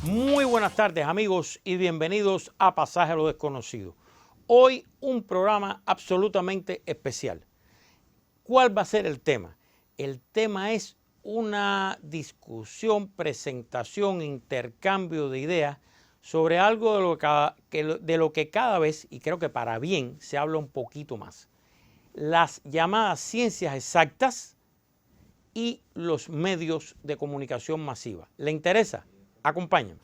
Muy buenas tardes, amigos, y bienvenidos a Pasaje a lo Desconocido. Hoy un programa absolutamente especial. ¿Cuál va a ser el tema? El tema es una discusión, presentación, intercambio de ideas sobre algo de lo que cada vez, y creo que para bien, se habla un poquito más. Las llamadas ciencias exactas y los medios de comunicación masiva. ¿Le interesa? Acompáñenme.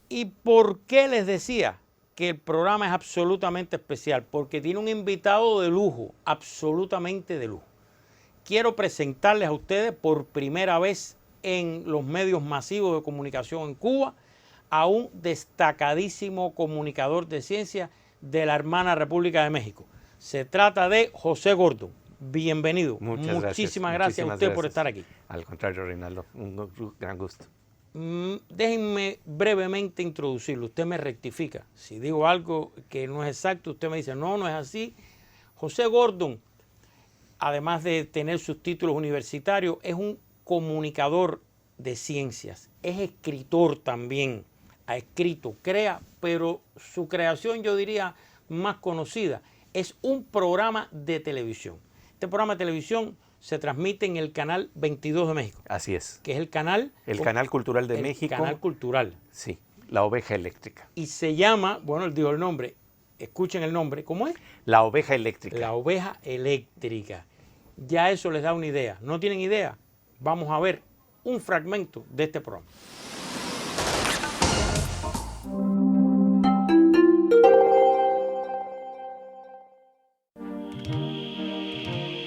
¿Y por qué les decía que el programa es absolutamente especial? Porque tiene un invitado de lujo, absolutamente de lujo. Quiero presentarles a ustedes por primera vez en los medios masivos de comunicación en Cuba a un destacadísimo comunicador de ciencia de la hermana República de México. Se trata de José Gordon. Bienvenido. Muchísimas gracias a usted por estar aquí. Al contrario, Reinaldo, un gran gusto. Déjenme brevemente introducirlo. Usted me rectifica. Si digo algo que no es exacto, usted me dice, no, no es así. José Gordon, además de tener sus títulos universitarios, es un comunicador de ciencias. Es escritor también. Ha escrito, crea, pero su creación, yo diría, más conocida, es un programa de televisión. Este programa de televisión se transmite en el canal 22 de México. Así es. Que es el canal... El Canal Cultural de México. El canal cultural. Sí, La Oveja Eléctrica. Y se llama, bueno, él dijo el nombre, escuchen el nombre, ¿cómo es? La Oveja Eléctrica. La Oveja Eléctrica. Ya eso les da una idea. ¿No tienen idea? Vamos a ver un fragmento de este programa.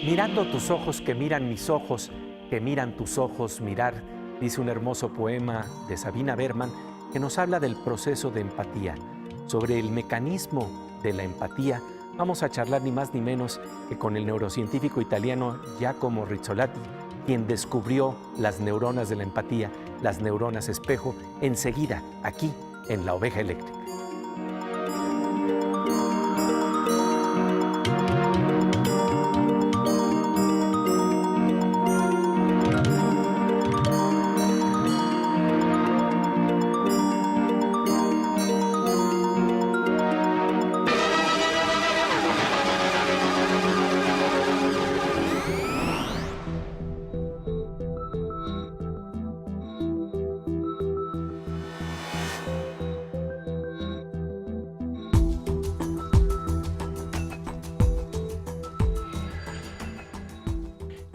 Mirando tus ojos que miran mis ojos, que miran tus ojos mirar, dice un hermoso poema de Sabina Berman que nos habla del proceso de empatía. Sobre el mecanismo de la empatía vamos a charlar ni más ni menos que con el neurocientífico italiano Giacomo Rizzolatti, quien descubrió las neuronas de la empatía, las neuronas espejo, enseguida aquí en La Oveja Eléctrica.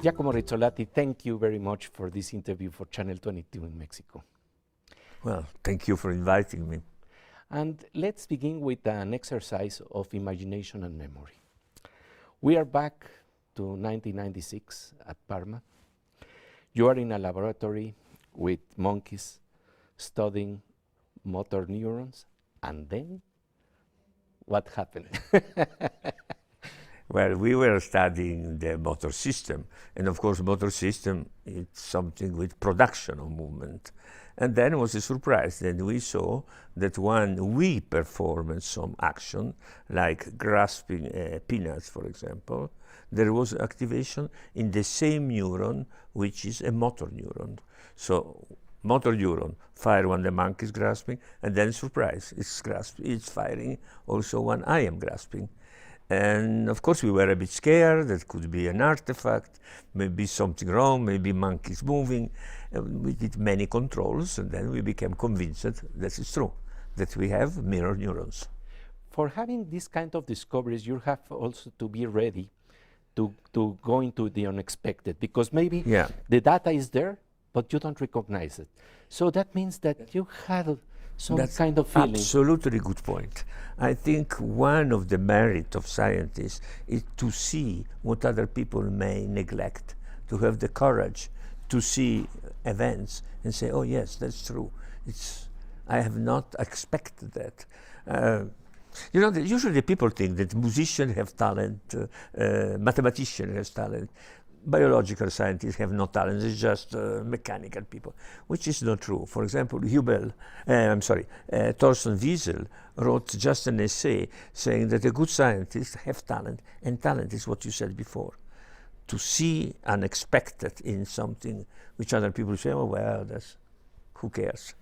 Giacomo Rizzolatti, thank you very much for this interview for Channel 22 in Mexico. Well, thank you for inviting me. And let's begin with an exercise of imagination and memory. We are back to 1996 at Parma. You are in a laboratory with monkeys studying motor neurons, and then what happened? Well, we were studying the motor system, and of course motor system is something with production of movement. And then it was a surprise that we saw that when we performed some action, like grasping peanuts, for example, there was activation in the same neuron, which is a motor neuron. So motor neuron fire when the monkey is grasping, and then surprise, it's firing also when I am grasping. And of course we were a bit scared, that could be an artifact, maybe something wrong, maybe monkeys moving. We did many controls, and then we became convinced that it's true, that we have mirror neurons. For having this kind of discoveries, you have also to be ready to go into the unexpected, because maybe the data is there, but you don't recognize it. So that means that you had some kind of feeling. Absolutely good point. I think one of the merit of scientists is to see what other people may neglect, to have the courage to see events and say, oh yes, that's true. I have not expected that. You know, usually people think that musicians have talent, mathematician has talent. biological scientists have no talent, it's just mechanical people, which is not true. For example, Thorsten Wiesel wrote just an essay saying that a good scientist have talent, and talent is what you said before. To see unexpected in something which other people say, oh, well, that's, who cares?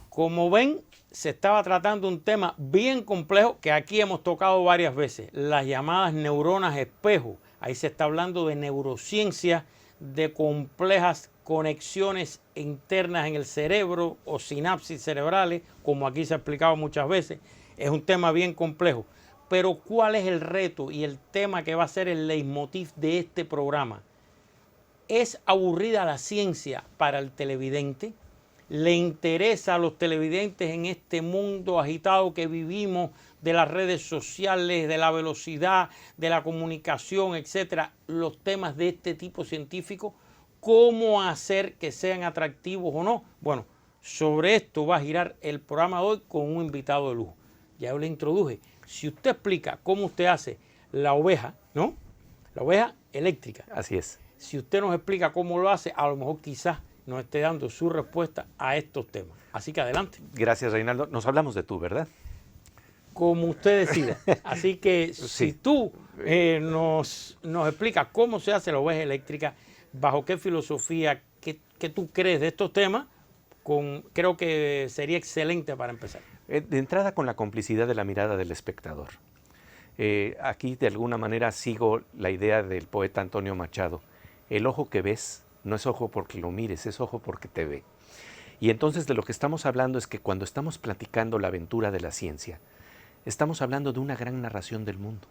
Como ven, se estaba tratando un tema bien complejo que aquí hemos tocado varias veces, las llamadas neuronas espejo. Ahí se está hablando de neurociencia, de complejas conexiones internas en el cerebro o sinapsis cerebrales, como aquí se ha explicado muchas veces. Es un tema bien complejo. Pero ¿cuál es el reto y el tema que va a ser el leitmotiv de este programa? ¿Es aburrida la ciencia para el televidente? ¿Le interesa a los televidentes en este mundo agitado que vivimos de las redes sociales, de la velocidad, de la comunicación, etcétera, los temas de este tipo científico? ¿Cómo hacer que sean atractivos o no? Bueno, sobre esto va a girar el programa de hoy con un invitado de lujo. Ya yo le introduje. Si usted explica cómo usted hace la oveja, ¿no? La oveja eléctrica. Así es. Si usted nos explica cómo lo hace, a lo mejor quizás nos esté dando su respuesta a estos temas. Así que adelante. Gracias, Reinaldo. Nos hablamos de tú, ¿verdad? Como usted decida. Así que si Sí. tú nos explicas cómo se hace la oveja eléctrica, bajo qué filosofía, qué tú crees de estos temas, creo que sería excelente para empezar. De entrada, con la complicidad de la mirada del espectador. Aquí, de alguna manera, sigo la idea del poeta Antonio Machado. El ojo que ves no es ojo porque lo mires, es ojo porque te ve. Y entonces de lo que estamos hablando es que cuando estamos platicando la aventura de la ciencia, estamos hablando de una gran narración del mundo.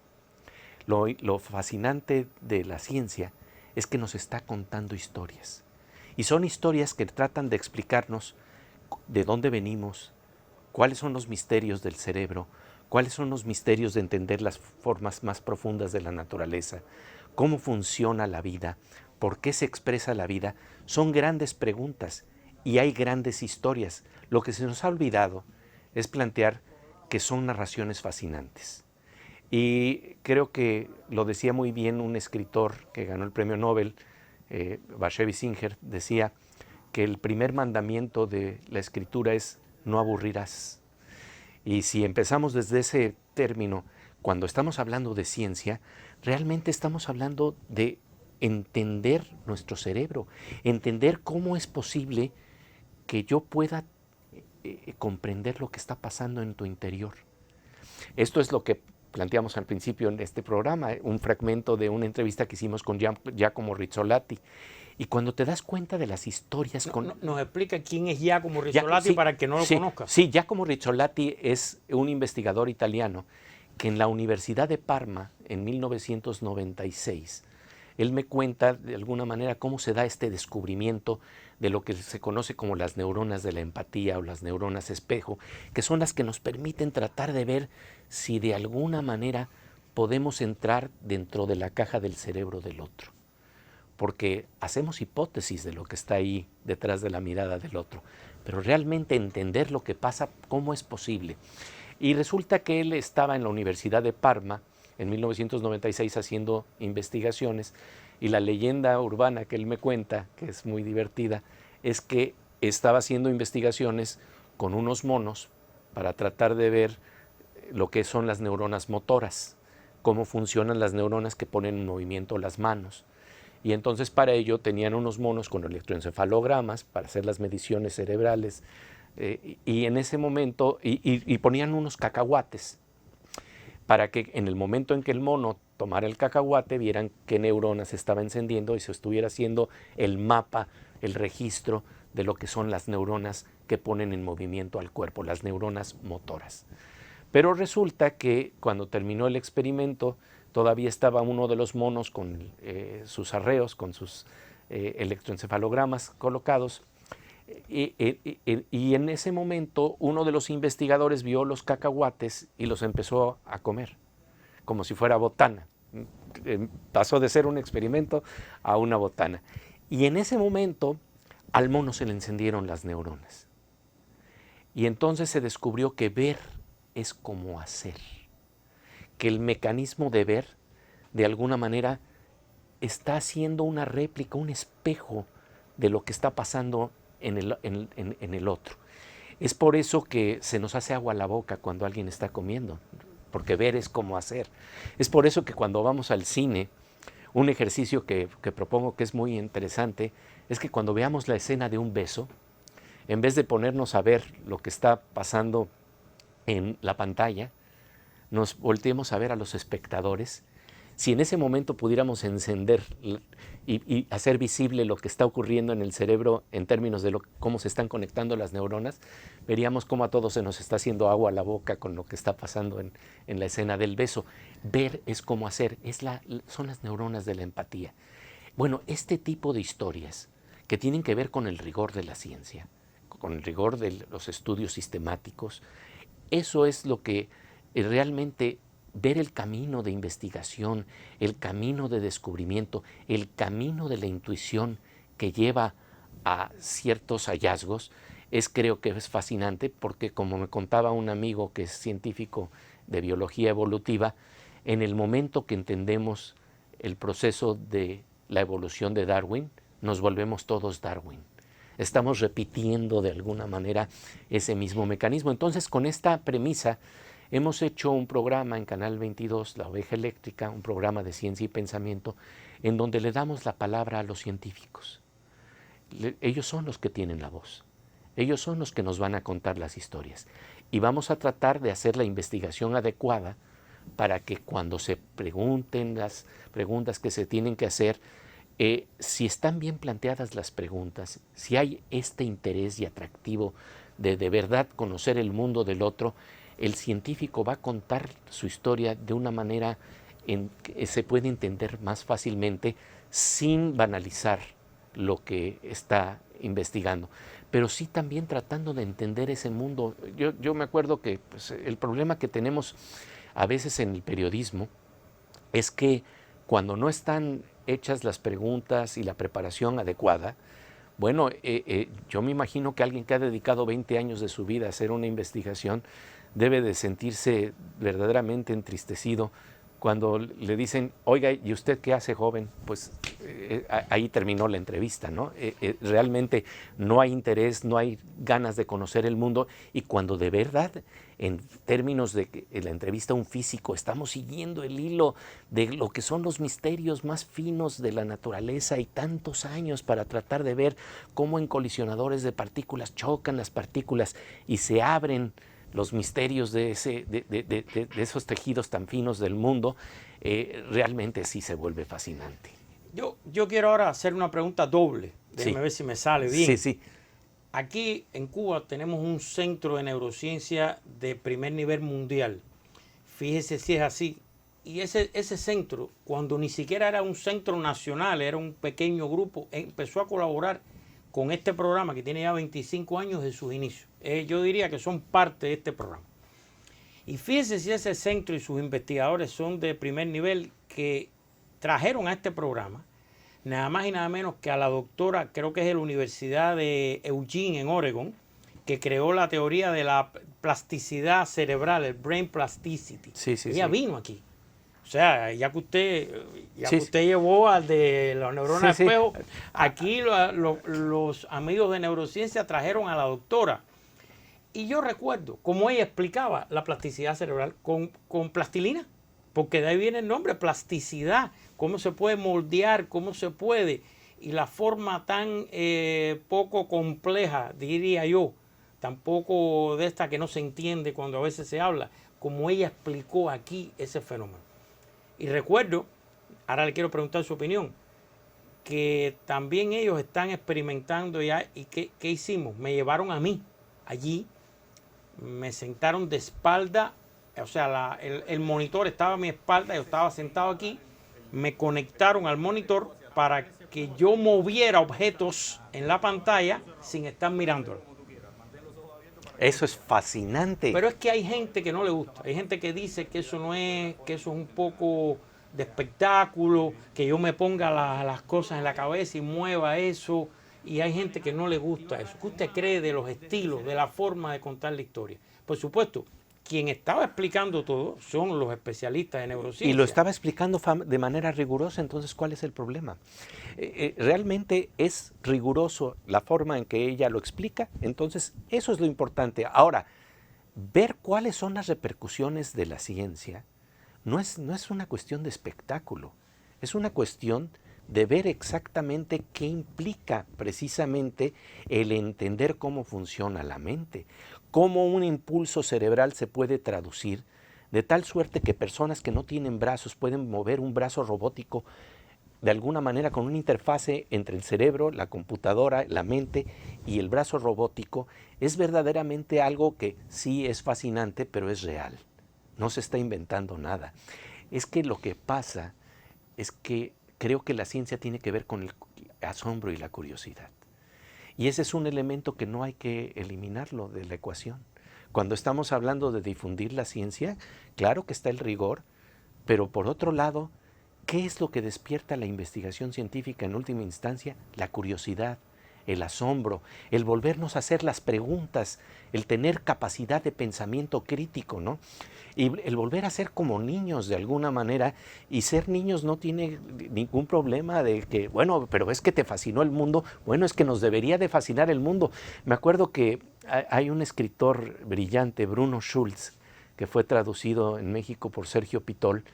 Lo fascinante de la ciencia es que nos está contando historias. Y son historias que tratan de explicarnos de dónde venimos, cuáles son los misterios del cerebro, cuáles son los misterios de entender las formas más profundas de la naturaleza, cómo funciona la vida, por qué se expresa la vida. Son grandes preguntas y hay grandes historias. Lo que se nos ha olvidado es plantear que son narraciones fascinantes. Y creo que lo decía muy bien un escritor que ganó el premio Nobel, Bashevis Singer, decía que el primer mandamiento de la escritura es no aburrirás. Y si empezamos desde ese término, cuando estamos hablando de ciencia, realmente estamos hablando de entender nuestro cerebro, entender cómo es posible que yo pueda comprender lo que está pasando en tu interior. Esto es lo que planteamos al principio en este programa, un fragmento de una entrevista que hicimos con Giacomo Rizzolatti. Y cuando te das cuenta de las historias... Nos explica quién es Giacomo Rizzolatti sí, para el que no lo conozca. Sí, Giacomo Rizzolatti es un investigador italiano que en la Universidad de Parma, en 1996, él me cuenta de alguna manera cómo se da este descubrimiento de lo que se conoce como las neuronas de la empatía o las neuronas espejo, que son las que nos permiten tratar de ver si de alguna manera podemos entrar dentro de la caja del cerebro del otro. Porque hacemos hipótesis de lo que está ahí detrás de la mirada del otro, pero realmente entender lo que pasa, cómo es posible. Y resulta que él estaba en la Universidad de Parma en 1996 haciendo investigaciones, y la leyenda urbana que él me cuenta, que es muy divertida, es que estaba haciendo investigaciones con unos monos para tratar de ver lo que son las neuronas motoras, cómo funcionan las neuronas que ponen en movimiento las manos. Y entonces para ello tenían unos monos con electroencefalogramas para hacer las mediciones cerebrales, y en ese momento, y ponían unos cacahuates para que en el momento en que el mono tomara el cacahuate vieran qué neuronas estaba encendiendo y se estuviera haciendo el mapa, el registro de lo que son las neuronas que ponen en movimiento al cuerpo, las neuronas motoras. Pero resulta que cuando terminó el experimento, todavía estaba uno de los monos con sus arreos, con sus electroencefalogramas colocados, y en ese momento uno de los investigadores vio los cacahuates y los empezó a comer, como si fuera botana. Pasó de ser un experimento a una botana. Y en ese momento al mono se le encendieron las neuronas. Y entonces se descubrió que ver es como hacer, que el mecanismo de ver de alguna manera está haciendo una réplica, un espejo de lo que está pasando en el otro. Es por eso que se nos hace agua a la boca cuando alguien está comiendo, porque ver es como hacer. Es por eso que cuando vamos al cine, un ejercicio que propongo que es muy interesante, es que cuando veamos la escena de un beso, en vez de ponernos a ver lo que está pasando en la pantalla, nos volteemos a ver a los espectadores. Si en ese momento pudiéramos encender y hacer visible lo que está ocurriendo en el cerebro en términos de cómo se están conectando las neuronas, veríamos cómo a todos se nos está haciendo agua a la boca con lo que está pasando en la escena del beso. Ver es como hacer, son las neuronas de la empatía. Bueno, este tipo de historias que tienen que ver con el rigor de la ciencia, con el rigor de los estudios sistemáticos, eso es lo que realmente ver el camino de investigación, el camino de descubrimiento, el camino de la intuición que lleva a ciertos hallazgos, creo que es fascinante porque, como me contaba un amigo que es científico de biología evolutiva, en el momento que entendemos el proceso de la evolución de Darwin, nos volvemos todos Darwin. Estamos repitiendo de alguna manera ese mismo mecanismo. Entonces, con esta premisa, hemos hecho un programa en Canal 22, La Oveja Eléctrica, un programa de ciencia y pensamiento, en donde le damos la palabra a los científicos. Ellos son los que tienen la voz. Ellos son los que nos van a contar las historias. Y vamos a tratar de hacer la investigación adecuada para que cuando se pregunten las preguntas que se tienen que hacer, si están bien planteadas las preguntas, si hay este interés y atractivo de verdad conocer el mundo del otro, el científico va a contar su historia de una manera en que se puede entender más fácilmente sin banalizar lo que está investigando, pero sí también tratando de entender ese mundo. Yo me acuerdo que pues, el problema que tenemos a veces en el periodismo es que cuando no están hechas las preguntas y la preparación adecuada, bueno, yo me imagino que alguien que ha dedicado 20 años de su vida a hacer una investigación debe de sentirse verdaderamente entristecido cuando le dicen, oiga, ¿y usted qué hace, joven? Pues ahí terminó la entrevista, ¿no? Realmente no hay interés, no hay ganas de conocer el mundo, y cuando de verdad, en términos de la entrevista a un físico, estamos siguiendo el hilo de lo que son los misterios más finos de la naturaleza y tantos años para tratar de ver cómo en colisionadores de partículas chocan las partículas y se abren los misterios de esos tejidos tan finos del mundo, realmente sí se vuelve fascinante. Yo quiero ahora hacer una pregunta doble. Déjeme ver si me sale bien. Sí, sí. Aquí en Cuba tenemos un centro de neurociencia de primer nivel mundial. Fíjese si es así. Y ese centro, cuando ni siquiera era un centro nacional, era un pequeño grupo, empezó a colaborar con este programa que tiene ya 25 años de sus inicios. Yo diría que son parte de este programa. Y fíjese si ese centro y sus investigadores son de primer nivel, que trajeron a este programa nada más y nada menos que a la doctora, creo que es de la Universidad de Eugene en Oregon, que creó la teoría de la plasticidad cerebral, el brain plasticity. Sí, sí, Ella vino aquí. O sea, ya que usted Sí. llevó al de los neuronas Sí, sí. espejo, aquí los amigos de neurociencia trajeron a la doctora. Y yo recuerdo cómo ella explicaba la plasticidad cerebral con plastilina, porque de ahí viene el nombre, plasticidad, cómo se puede moldear, cómo se puede, y la forma tan poco compleja, diría yo, tampoco de esta que no se entiende cuando a veces se habla, como ella explicó aquí ese fenómeno. Y recuerdo, ahora le quiero preguntar su opinión, que también ellos están experimentando ya. ¿Y qué hicimos? Me llevaron a mí allí, me sentaron de espalda, o sea, el monitor estaba a mi espalda, yo estaba sentado aquí, me conectaron al monitor para que yo moviera objetos en la pantalla sin estar mirándolo. Eso es fascinante. Pero es que hay gente que no le gusta, hay gente que dice que eso no es, que eso es un poco de espectáculo, que yo me ponga las cosas en la cabeza y mueva eso, y hay gente que no le gusta eso. ¿Qué usted cree de los estilos, de la forma de contar la historia? Por supuesto, quien estaba explicando todo son los especialistas en neurociencia. Y lo estaba explicando de manera rigurosa, entonces, ¿cuál es el problema? Realmente es riguroso la forma en que ella lo explica, entonces eso es lo importante. Ahora, ver cuáles son las repercusiones de la ciencia no es una cuestión de espectáculo, es una cuestión de ver exactamente qué implica precisamente el entender cómo funciona la mente, cómo un impulso cerebral se puede traducir de tal suerte que personas que no tienen brazos pueden mover un brazo robótico de alguna manera con una interfase entre el cerebro, la computadora, la mente y el brazo robótico. Es verdaderamente algo que sí es fascinante, pero es real. No se está inventando nada. Es que lo que pasa es que creo que la ciencia tiene que ver con el asombro y la curiosidad. Y ese es un elemento que no hay que eliminarlo de la ecuación. Cuando estamos hablando de difundir la ciencia, claro que está el rigor, pero por otro lado, ¿qué es lo que despierta la investigación científica en última instancia? La curiosidad, el asombro, el volvernos a hacer las preguntas, el tener capacidad de pensamiento crítico, ¿no? Y el volver a ser como niños de alguna manera, y ser niños no tiene ningún problema de que, bueno, pero es que te fascinó el mundo. Bueno, es que nos debería de fascinar el mundo. Me acuerdo que hay un escritor brillante, Bruno Schulz, que fue traducido en México por Sergio Pitol,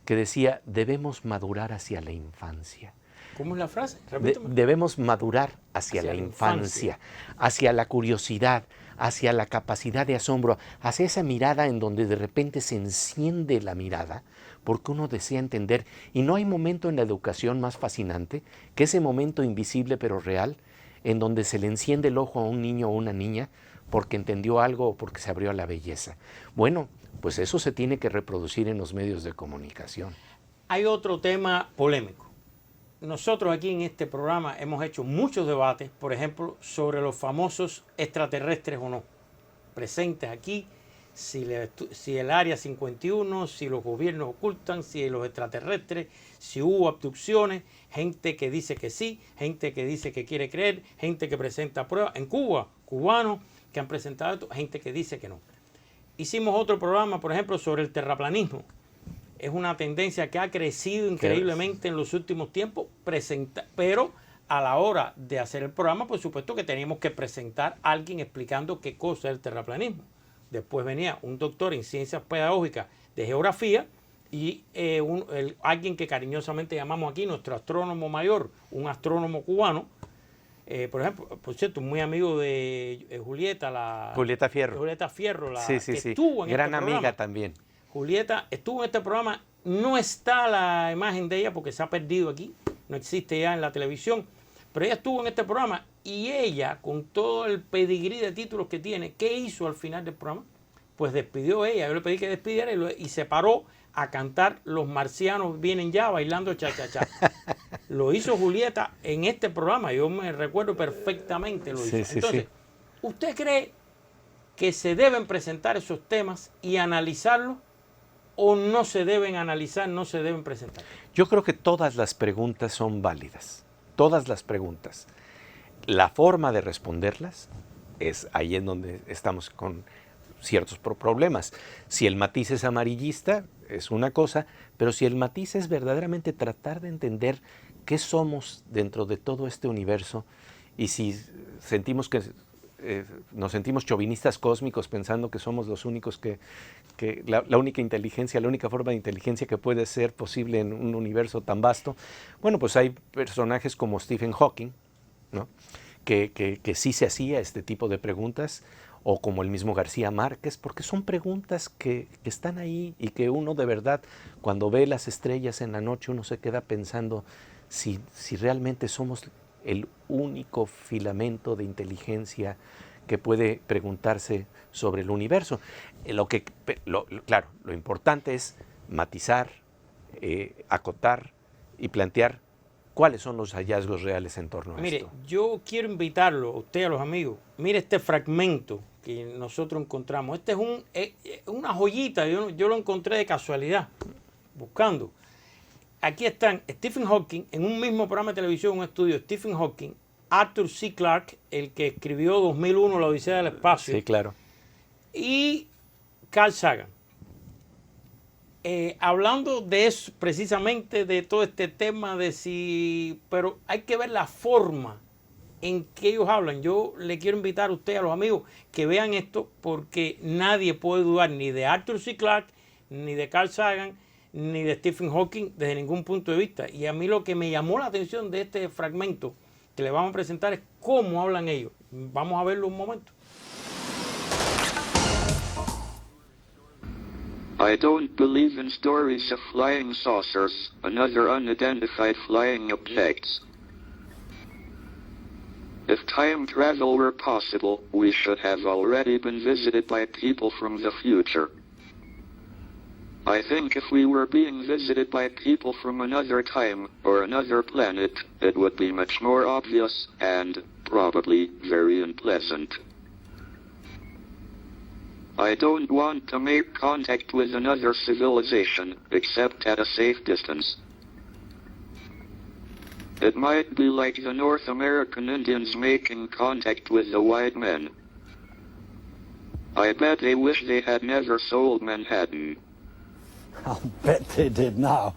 que decía, debemos madurar hacia la infancia. ¿Cómo es la frase? Debemos madurar hacia la infancia, hacia la curiosidad, hacia la capacidad de asombro, hacia esa mirada en donde de repente se enciende la mirada, porque uno desea entender. Y no hay momento en la educación más fascinante que ese momento invisible pero real, en donde se le enciende el ojo a un niño o una niña porque entendió algo o porque se abrió a la belleza. Bueno, pues eso se tiene que reproducir en los medios de comunicación. Hay otro tema polémico. Nosotros aquí en este programa hemos hecho muchos debates, por ejemplo, sobre los famosos extraterrestres o no, presentes aquí, si el Área 51, si los gobiernos ocultan, si los extraterrestres, si hubo abducciones, gente que dice que sí, gente que dice que quiere creer, gente que presenta pruebas. En Cuba, cubanos que han presentado esto, gente que dice que no. Hicimos otro programa, por ejemplo, sobre el terraplanismo. Es una tendencia que ha crecido increíblemente en los últimos tiempos, pero a la hora de hacer el programa, por supuesto que teníamos que presentar a alguien explicando qué cosa es el terraplanismo. Después venía un doctor en ciencias pedagógicas de geografía y alguien que cariñosamente llamamos aquí nuestro astrónomo mayor, un astrónomo cubano. Por ejemplo, por cierto, muy amigo de Julieta. Julieta Fierro. Julieta Fierro, sí. Estuvo en gran este amiga programa. también. Julieta estuvo en este programa, no está la imagen de ella porque se ha perdido aquí, no existe ya en la televisión, pero ella estuvo en este programa y ella, con todo el pedigrí de títulos que tiene, ¿qué hizo al final del programa? Pues despidió ella, yo le pedí que despidiera y se paró a cantar Los marcianos vienen ya bailando cha-cha-cha. Lo hizo Julieta en este programa, yo me recuerdo perfectamente lo hizo. Entonces, ¿usted cree que se deben presentar esos temas y analizarlos? ¿O no se deben analizar, no se deben presentar? Yo creo que todas las preguntas son válidas, todas las preguntas. La forma de responderlas es ahí en donde estamos con ciertos problemas. Si el matiz es amarillista, es una cosa, pero si el matiz es verdaderamente tratar de entender qué somos dentro de todo este universo, y si sentimos que nos sentimos chauvinistas cósmicos pensando que somos los únicos que la única inteligencia, la única forma de inteligencia que puede ser posible en un universo tan vasto. Bueno, pues hay personajes como Stephen Hawking, ¿no? que sí se hacía este tipo de preguntas, o como el mismo García Márquez, porque son preguntas que están ahí y que uno de verdad, cuando ve las estrellas en la noche, uno se queda pensando si realmente somos el único filamento de inteligencia que puede preguntarse sobre el universo. Claro, lo importante es matizar, acotar y plantear cuáles son los hallazgos reales en torno a esto. Mire, yo quiero invitarlo a usted, a los amigos. Mire este fragmento que nosotros encontramos. Este es una joyita, yo lo encontré de casualidad, buscando. Aquí están Stephen Hawking, en un mismo programa de televisión, un estudio, Stephen Hawking, Arthur C. Clarke, el que escribió 2001, La Odisea del Espacio. Sí, claro. Y Carl Sagan. Hablando de eso, precisamente de todo este tema de si, pero hay que ver la forma en que ellos hablan. Yo le quiero invitar a usted, a los amigos, que vean esto, porque nadie puede dudar ni de Arthur C. Clarke, ni de Carl Sagan, ni de Stephen Hawking desde ningún punto de vista. Y a mí lo que me llamó la atención de este fragmento que le vamos a presentar es cómo hablan ellos. Vamos a verlo un momento. I don't believe in stories of flying saucers and other unidentified flying objects. If time travel were possible, we should have already been visited by people from the future. I think if we were being visited by people from another time or another planet, it would be much more obvious and probably very unpleasant. I don't want to make contact with another civilization, except at a safe distance. It might be like the North American Indians making contact with the white men. I bet they wish they had never sold Manhattan. I'll bet they did now.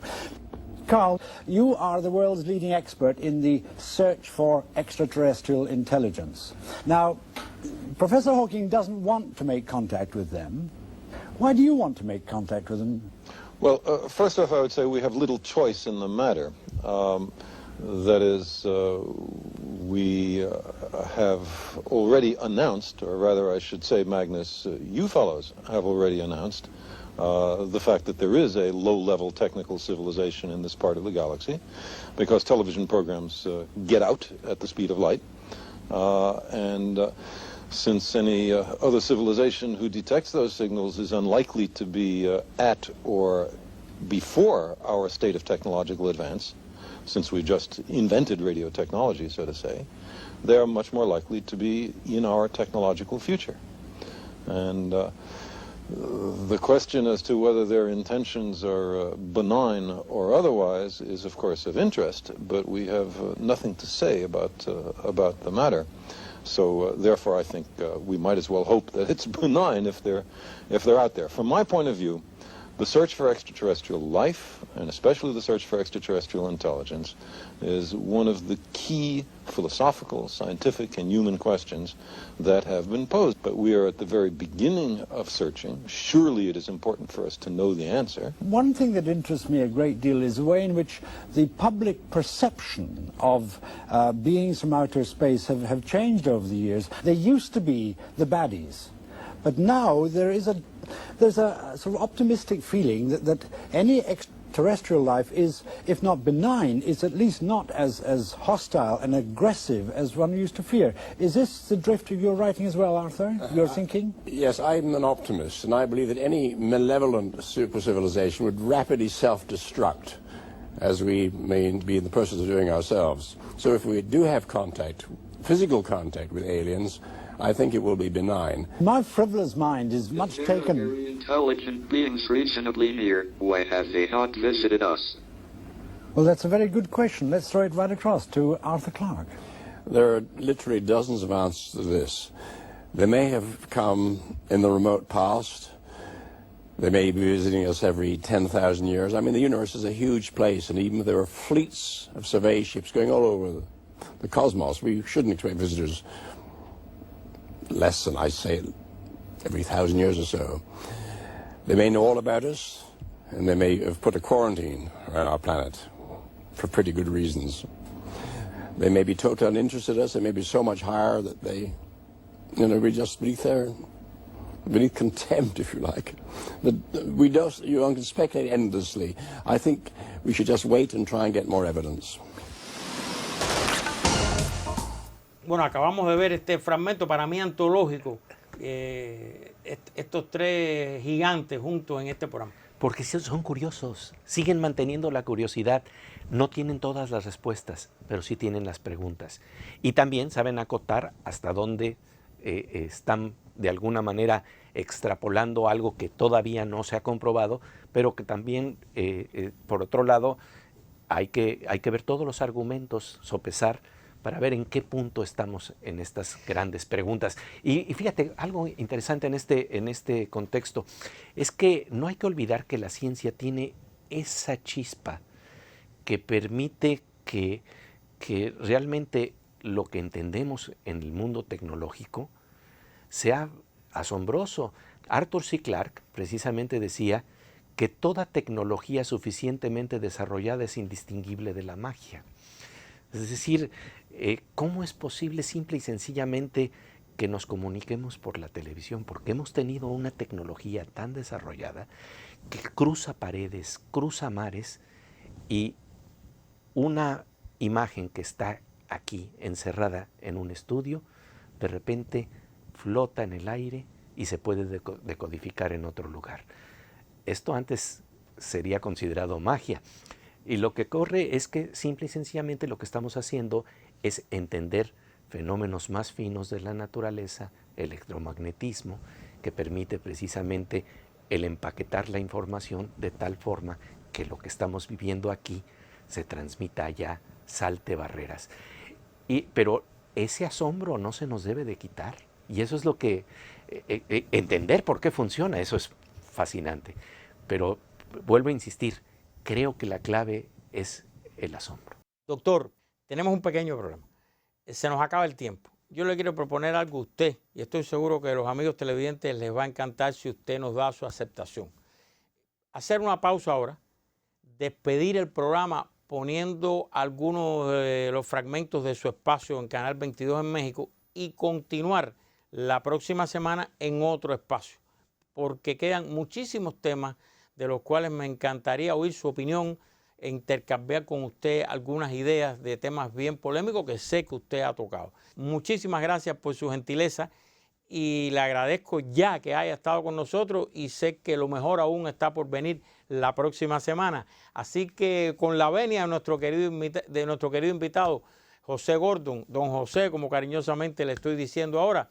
Carl, you are the world's leading expert in the search for extraterrestrial intelligence. Now, Professor Hawking doesn't want to make contact with them. Why do you want to make contact with them? Well, first off, I would say we have little choice in the matter. That is, we have already announced, or rather I should say, Magnus, you fellows have already announced the fact that there is a low-level technical civilization in this part of the galaxy, because television programs get out at the speed of light, since any other civilization who detects those signals is unlikely to be at or before our state of technological advance, since we just invented radio technology, so to say, they are much more likely to be in our technological future. And the question as to whether their intentions are benign or otherwise is, of course, of interest, but we have nothing to say about the matter. So therefore, I think we might as well hope that it's benign if they're out there. From my point of view, the search for extraterrestrial life, and especially the search for extraterrestrial intelligence, is one of the key philosophical, scientific, and human questions that have been posed. But we are at the very beginning of searching. Surely it is important for us to know the answer. One thing that interests me a great deal is the way in which the public perception of beings from outer space have changed over the years. They used to be the baddies, but now there's a sort of optimistic feeling that any extraterrestrial life is, if not benign, is at least not as hostile and aggressive as one used to fear. Is this the drift of your writing as well, Arthur? Your thinking? Yes, I'm an optimist, and I believe that any malevolent super-civilization would rapidly self-destruct, as we may be in the process of doing ourselves. So if we do have contact, physical contact with aliens, I think it will be benign. My frivolous mind is much If there are taken. very intelligent beings reasonably near, why have they not visited us? Well, that's a very good question. Let's throw it right across to Arthur Clarke. There are literally dozens of answers to this. They may have come in the remote past. They may be visiting us every 10,000 years. I mean, the universe is a huge place, and even if there are fleets of survey ships going all over the cosmos, we shouldn't expect visitors less than, I say, every 1,000 years or so. They may know all about us, and they may have put a quarantine around our planet for pretty good reasons. They may be totally uninterested in us. They may be so much higher that they, we just beneath contempt, if you like. But you can speculate endlessly. I think we should just wait and try and get more evidence. Bueno, acabamos de ver este fragmento para mí antológico, estos tres gigantes juntos en este programa. Porque son curiosos, siguen manteniendo la curiosidad, no tienen todas las respuestas, pero sí tienen las preguntas. Y también saben acotar hasta dónde están de alguna manera extrapolando algo que todavía no se ha comprobado, pero que también, por otro lado, hay que ver todos los argumentos, sopesar, para ver en qué punto estamos en estas grandes preguntas. Y fíjate, algo interesante en este contexto es que no hay que olvidar que la ciencia tiene esa chispa que permite que realmente lo que entendemos en el mundo tecnológico sea asombroso. Arthur C. Clarke precisamente decía que toda tecnología suficientemente desarrollada es indistinguible de la magia. Es decir, ¿cómo es posible simple y sencillamente que nos comuniquemos por la televisión? Porque hemos tenido una tecnología tan desarrollada que cruza paredes, cruza mares, y una imagen que está aquí encerrada en un estudio, de repente flota en el aire y se puede decodificar en otro lugar. Esto antes sería considerado magia. Y lo que ocurre es que simple y sencillamente lo que estamos haciendo es entender fenómenos más finos de la naturaleza, electromagnetismo, que permite precisamente el empaquetar la información de tal forma que lo que estamos viviendo aquí se transmita allá, salte barreras. Pero ese asombro no se nos debe de quitar. Y eso es lo que, entender por qué funciona, eso es fascinante. Pero vuelvo a insistir, creo que la clave es el asombro. Doctor, tenemos un pequeño problema. Se nos acaba el tiempo. Yo le quiero proponer algo a usted, y estoy seguro que a los amigos televidentes les va a encantar si usted nos da su aceptación. Hacer una pausa ahora, despedir el programa poniendo algunos de los fragmentos de su espacio en Canal 22 en México y continuar la próxima semana en otro espacio, porque quedan muchísimos temas de los cuales me encantaría oír su opinión e intercambiar con usted algunas ideas de temas bien polémicos que sé que usted ha tocado. Muchísimas gracias por su gentileza y le agradezco ya que haya estado con nosotros, y sé que lo mejor aún está por venir la próxima semana. Así que con la venia de nuestro querido invitado, José Gordon, don José, como cariñosamente le estoy diciendo ahora,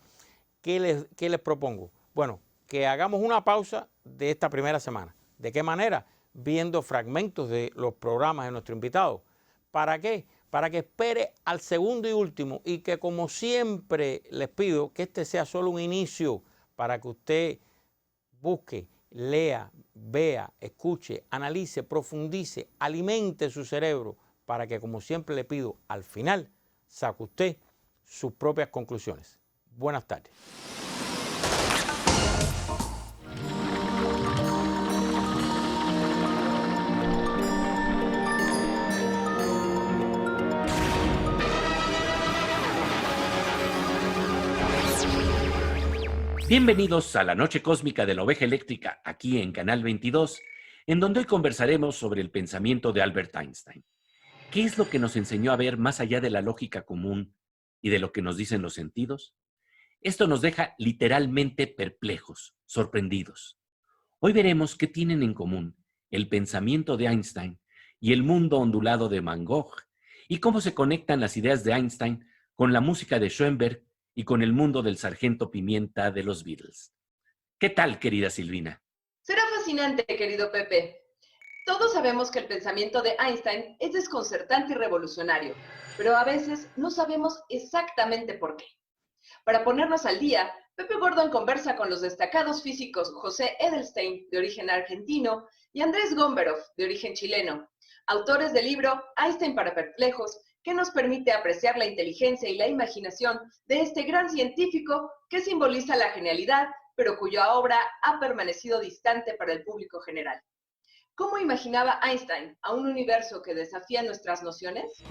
¿qué les propongo? Bueno, que hagamos una pausa de esta primera semana. ¿De qué manera? Viendo fragmentos de los programas de nuestro invitado. ¿Para qué? Para que espere al segundo y último, y que, como siempre les pido, que este sea solo un inicio para que usted busque, lea, vea, escuche, analice, profundice, alimente su cerebro, para que, como siempre le pido, al final saque usted sus propias conclusiones. Buenas tardes. Bienvenidos a la Noche Cósmica de la Oveja Eléctrica, aquí en Canal 22, en donde hoy conversaremos sobre el pensamiento de Albert Einstein. ¿Qué es lo que nos enseñó a ver más allá de la lógica común y de lo que nos dicen los sentidos? Esto nos deja literalmente perplejos, sorprendidos. Hoy veremos qué tienen en común el pensamiento de Einstein y el mundo ondulado de Van Gogh, y cómo se conectan las ideas de Einstein con la música de Schoenberg y con el mundo del Sargento Pimienta de los Beatles. ¿Qué tal, querida Silvina? Será fascinante, querido Pepe. Todos sabemos que el pensamiento de Einstein es desconcertante y revolucionario, pero a veces no sabemos exactamente por qué. Para ponernos al día, Pepe Gordon conversa con los destacados físicos José Edelstein, de origen argentino, y Andrés Gomberov, de origen chileno, autores del libro Einstein para perplejos, que nos permite apreciar la inteligencia y la imaginación de este gran científico que simboliza la genialidad, pero cuya obra ha permanecido distante para el público general. ¿Cómo imaginaba Einstein a un universo que desafía nuestras nociones?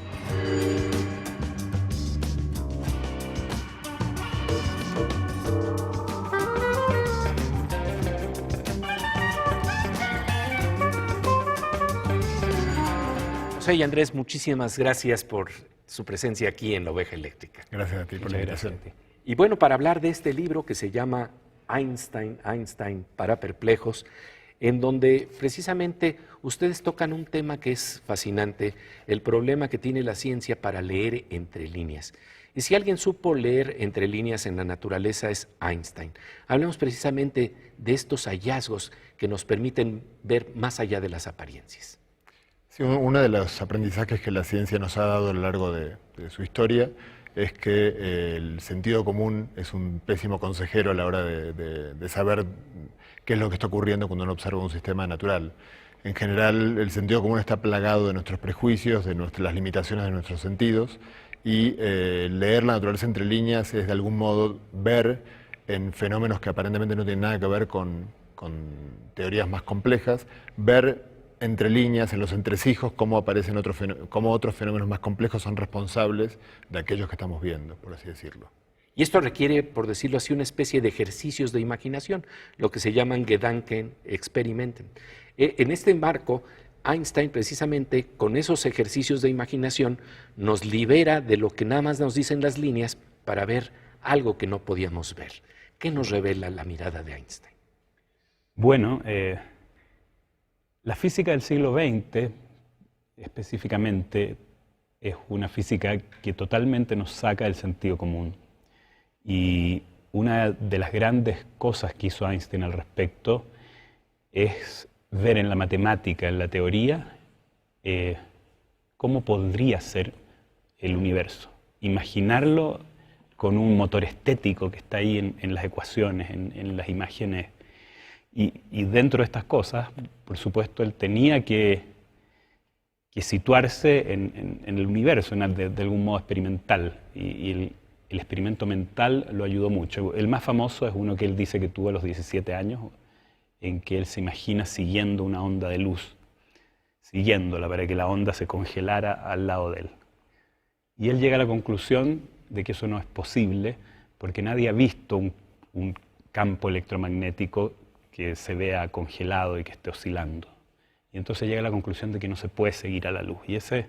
José y Andrés, muchísimas gracias por su presencia aquí en La Oveja Eléctrica. Gracias a ti por la invitación. Y bueno, para hablar de este libro que se llama Einstein para perplejos, en donde precisamente ustedes tocan un tema que es fascinante, el problema que tiene la ciencia para leer entre líneas. Y si alguien supo leer entre líneas en la naturaleza es Einstein. Hablemos precisamente de estos hallazgos que nos permiten ver más allá de las apariencias. Sí, uno de los aprendizajes que la ciencia nos ha dado a lo largo de su historia es que el sentido común es un pésimo consejero a la hora de saber qué es lo que está ocurriendo cuando uno observa un sistema natural. En general, el sentido común está plagado de nuestros prejuicios, de las limitaciones de nuestros sentidos, y leer la naturaleza entre líneas es de algún modo ver en fenómenos que aparentemente no tienen nada que ver con teorías más complejas, ver entre líneas, en los entresijos, cómo aparecen cómo otros fenómenos más complejos son responsables de aquellos que estamos viendo, por así decirlo. Y esto requiere, por decirlo así, una especie de ejercicios de imaginación, lo que se llaman Gedankenexperimenten. En este marco, Einstein precisamente con esos ejercicios de imaginación nos libera de lo que nada más nos dicen las líneas para ver algo que no podíamos ver. ¿Qué nos revela la mirada de Einstein? Bueno, la física del siglo XX, específicamente, es una física que totalmente nos saca del sentido común. Y una de las grandes cosas que hizo Einstein al respecto es ver en la matemática, en la teoría, cómo podría ser el universo. Imaginarlo con un motor estético que está ahí en las ecuaciones, en las imágenes. Y dentro de estas cosas, por supuesto, él tenía que situarse en el universo, de algún modo experimental. Y el experimento mental lo ayudó mucho. El más famoso es uno que él dice que tuvo a los 17 años, en que él se imagina siguiendo una onda de luz, siguiéndola para que la onda se congelara al lado de él. Y él llega a la conclusión de que eso no es posible, porque nadie ha visto un campo electromagnético que se vea congelado y que esté oscilando. Y entonces llega a la conclusión de que no se puede seguir a la luz. Y ese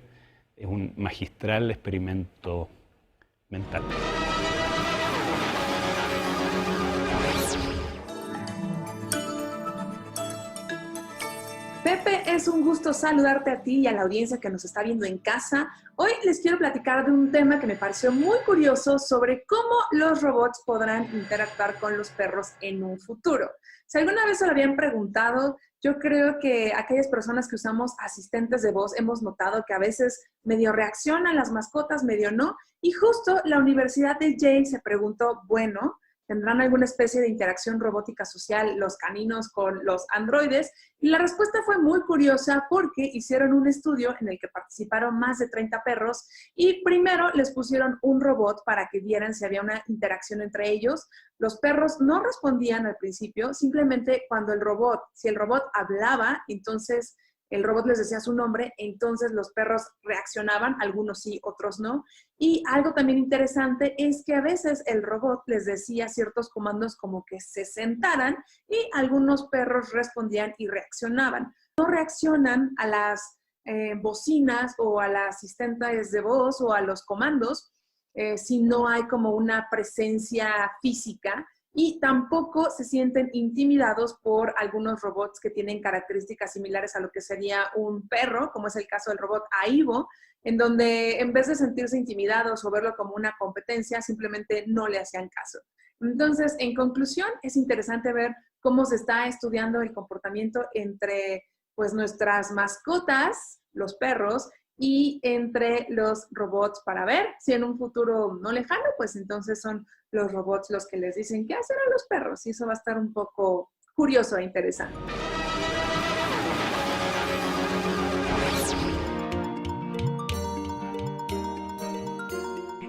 es un magistral experimento mental. Pepe, es un gusto saludarte a ti y a la audiencia que nos está viendo en casa. Hoy les quiero platicar de un tema que me pareció muy curioso sobre cómo los robots podrán interactuar con los perros en un futuro. Si alguna vez se lo habían preguntado, yo creo que aquellas personas que usamos asistentes de voz hemos notado que a veces medio reaccionan las mascotas, medio no. Y justo la Universidad de Yale se preguntó, bueno, ¿tendrán alguna especie de interacción robótica social los caninos con los androides? Y la respuesta fue muy curiosa porque hicieron un estudio en el que participaron más de 30 perros y primero les pusieron un robot para que vieran si había una interacción entre ellos. Los perros no respondían al principio, simplemente cuando si el robot hablaba, entonces el robot les decía su nombre, entonces los perros reaccionaban, algunos sí, otros no. Y algo también interesante es que a veces el robot les decía ciertos comandos como que se sentaran y algunos perros respondían y reaccionaban. No reaccionan a las bocinas o a las asistentes de voz o a los comandos si no hay como una presencia física. Y tampoco se sienten intimidados por algunos robots que tienen características similares a lo que sería un perro, como es el caso del robot Aibo, en donde en vez de sentirse intimidados o verlo como una competencia, simplemente no le hacían caso. Entonces, en conclusión, es interesante ver cómo se está estudiando el comportamiento entre pues, nuestras mascotas, los perros, y entre los robots para ver si en un futuro no lejano, pues entonces son los robots los que les dicen qué hacer a los perros. Y eso va a estar un poco curioso e interesante.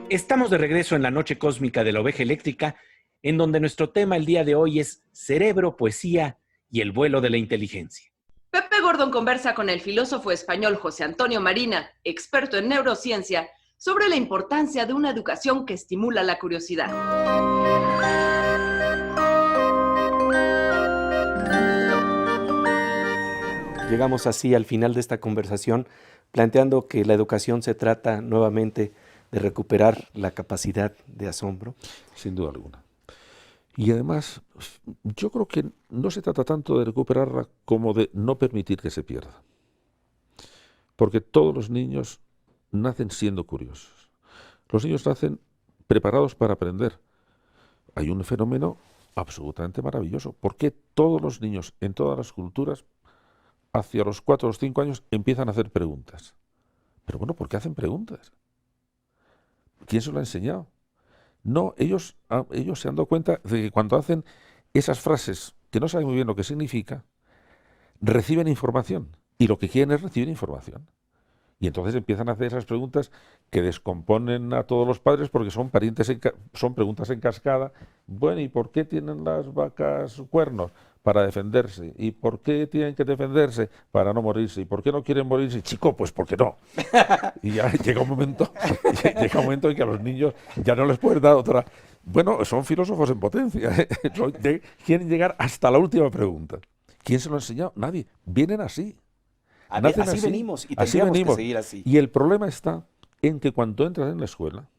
Estamos de regreso en la noche cósmica de la oveja eléctrica, en donde nuestro tema el día de hoy es cerebro, poesía y el vuelo de la inteligencia. Pepe Gordon conversa con el filósofo español José Antonio Marina, experto en neurociencia, sobre la importancia de una educación que estimula la curiosidad. Llegamos así al final de esta conversación, planteando que la educación se trata nuevamente de recuperar la capacidad de asombro. Sin duda alguna. Y además, yo creo que no se trata tanto de recuperarla como de no permitir que se pierda. Porque todos los niños nacen siendo curiosos. Los niños nacen preparados para aprender. Hay un fenómeno absolutamente maravilloso. ¿Por qué todos los niños en todas las culturas hacia los 4 o 5 años, empiezan a hacer preguntas. Pero bueno, ¿por qué hacen preguntas? ¿Quién se lo ha enseñado? No, ellos se han dado cuenta de que cuando hacen esas frases que no saben muy bien lo que significa, reciben información. Y lo que quieren es recibir información. Y entonces empiezan a hacer esas preguntas que descomponen a todos los padres porque son son preguntas en cascada. Bueno, ¿y por qué tienen las vacas cuernos? Para defenderse. ¿Y por qué tienen que defenderse? Para no morirse. ¿Y por qué no quieren morirse? Chico, pues porque no. Y ya llega un momento en que a los niños ya no les puedes dar otra. Bueno, son filósofos en potencia. Quieren llegar hasta la última pregunta. ¿Quién se lo ha enseñado? Nadie. Vienen así. Así venimos y tendríamos que seguir así. Y el problema está en que cuando entran en la escuela,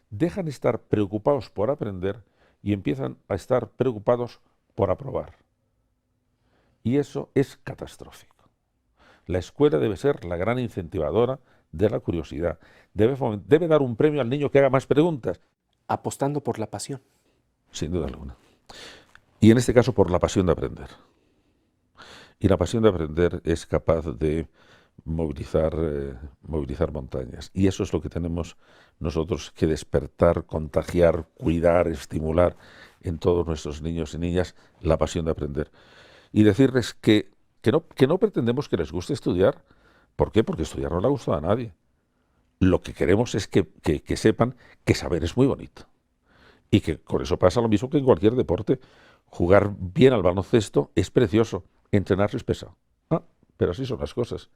dejan de estar preocupados por aprender y empiezan a estar preocupados por aprobar. Y eso es catastrófico. La escuela debe ser la gran incentivadora de la curiosidad. Debe dar un premio al niño que haga más preguntas. Apostando por la pasión. Sin duda alguna. Y en este caso por la pasión de aprender. Y la pasión de aprender es capaz de movilizar montañas. Y eso es lo que tenemos nosotros que despertar, contagiar, cuidar, estimular en todos nuestros niños y niñas, la pasión de aprender. Y decirles que no pretendemos que les guste estudiar. ¿Por qué? Porque estudiar no le ha gustado a nadie. Lo que queremos es que sepan que saber es muy bonito. Y que con eso pasa lo mismo que en cualquier deporte. Jugar bien al baloncesto es precioso. Entrenarse es pesado. Pero así son las cosas.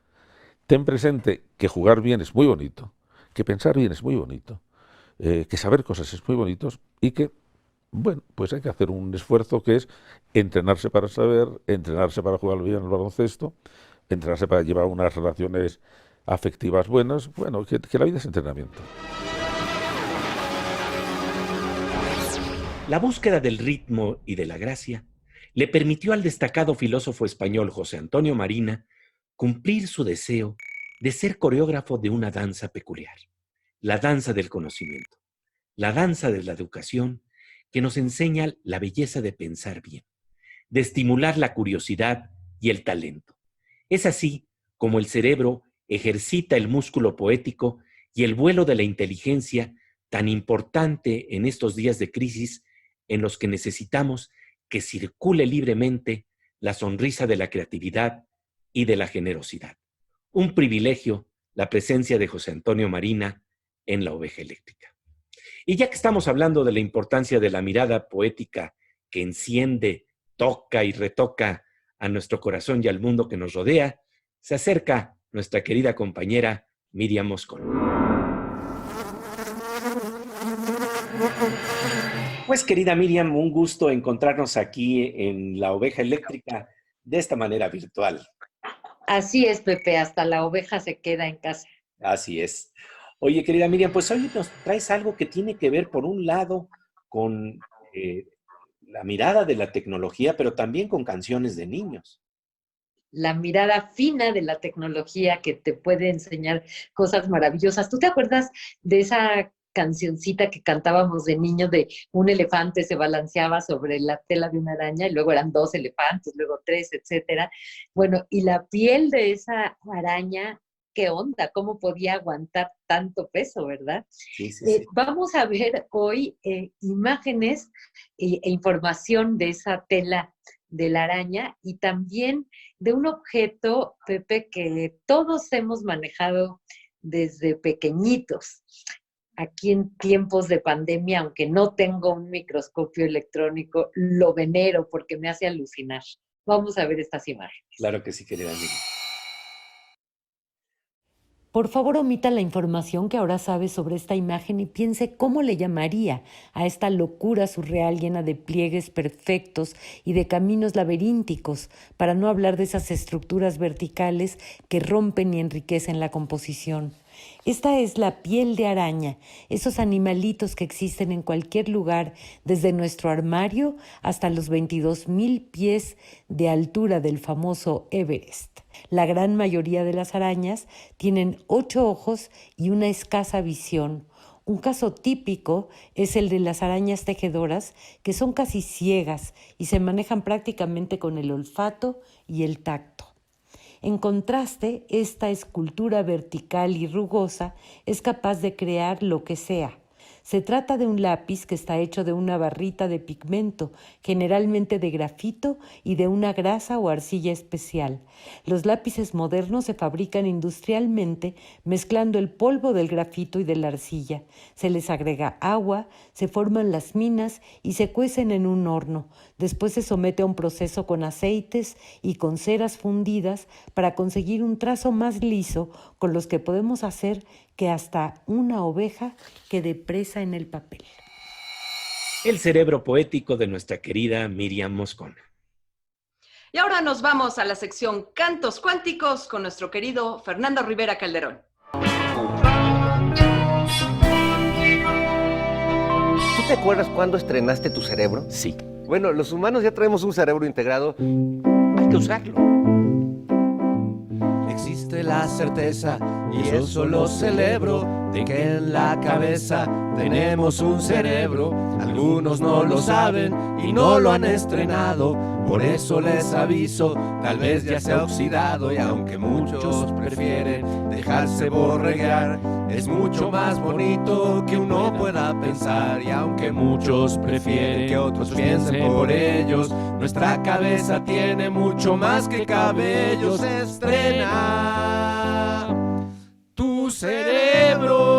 Ten presente que jugar bien es muy bonito, que pensar bien es muy bonito, que saber cosas es muy bonito y que, bueno, pues hay que hacer un esfuerzo que es entrenarse para saber, entrenarse para jugar bien al baloncesto, entrenarse para llevar unas relaciones afectivas buenas. Bueno, que la vida es entrenamiento. La búsqueda del ritmo y de la gracia le permitió al destacado filósofo español José Antonio Marina cumplir su deseo de ser coreógrafo de una danza peculiar, la danza del conocimiento, la danza de la educación que nos enseña la belleza de pensar bien, de estimular la curiosidad y el talento. Es así como el cerebro ejercita el músculo poético y el vuelo de la inteligencia tan importante en estos días de crisis en los que necesitamos que circule libremente la sonrisa de la creatividad y de la generosidad. Un privilegio la presencia de José Antonio Marina en La Oveja Eléctrica. Y ya que estamos hablando de la importancia de la mirada poética que enciende, toca y retoca a nuestro corazón y al mundo que nos rodea, se acerca nuestra querida compañera Miriam Moscón. Pues querida Miriam, un gusto encontrarnos aquí en La Oveja Eléctrica de esta manera virtual. Así es, Pepe, hasta la oveja se queda en casa. Así es. Oye, querida Miriam, pues hoy nos traes algo que tiene que ver, por un lado, con la mirada de la tecnología, pero también con canciones de niños. La mirada fina de la tecnología que te puede enseñar cosas maravillosas. ¿Tú te acuerdas de esa cancioncita que cantábamos de niño de un elefante se balanceaba sobre la tela de una araña y luego eran 2 elefantes, luego 3, etcétera? Bueno, y la piel de esa araña, ¿qué onda? ¿Cómo podía aguantar tanto peso, verdad? Sí, sí, sí. Vamos a ver hoy imágenes e información de esa tela de la araña y también de un objeto, Pepe, que todos hemos manejado desde pequeñitos. Aquí en tiempos de pandemia, aunque no tengo un microscopio electrónico, lo venero porque me hace alucinar. Vamos a ver estas imágenes. Claro que sí, querida Miriam. Por favor, omita la información que ahora sabe sobre esta imagen y piense cómo le llamaría a esta locura surreal llena de pliegues perfectos y de caminos laberínticos, para no hablar de esas estructuras verticales que rompen y enriquecen la composición. Esta es la piel de araña, esos animalitos que existen en cualquier lugar, desde nuestro armario hasta los 22,000 pies de altura del famoso Everest. La gran mayoría de las arañas tienen 8 ojos y una escasa visión. Un caso típico es el de las arañas tejedoras, que son casi ciegas y se manejan prácticamente con el olfato y el tacto. En contraste, esta escultura vertical y rugosa es capaz de crear lo que sea. Se trata de un lápiz que está hecho de una barrita de pigmento, generalmente de grafito y de una grasa o arcilla especial. Los lápices modernos se fabrican industrialmente mezclando el polvo del grafito y de la arcilla. Se les agrega agua, se forman las minas y se cuecen en un horno. Después se somete a un proceso con aceites y con ceras fundidas para conseguir un trazo más liso con los que podemos hacer que hasta una oveja quede presa en el papel. El cerebro poético de nuestra querida Miriam Moscona. Y ahora nos vamos a la sección Cantos Cuánticos con nuestro querido Fernando Rivera Calderón. ¿Tú te acuerdas cuándo estrenaste tu cerebro? Sí. Bueno, los humanos ya traemos un cerebro integrado. Hay que usarlo. Existe la certeza, y eso lo celebro, de que en la cabeza tenemos un cerebro. Algunos no lo saben y no lo han estrenado, por eso les aviso, tal vez ya se ha oxidado. Y aunque muchos prefieren dejarse borreguear, es mucho más bonito que uno pueda pensar. Y aunque muchos prefieren que otros piensen por ellos, nuestra cabeza tiene mucho más que cabellos. Estrena tu cerebro.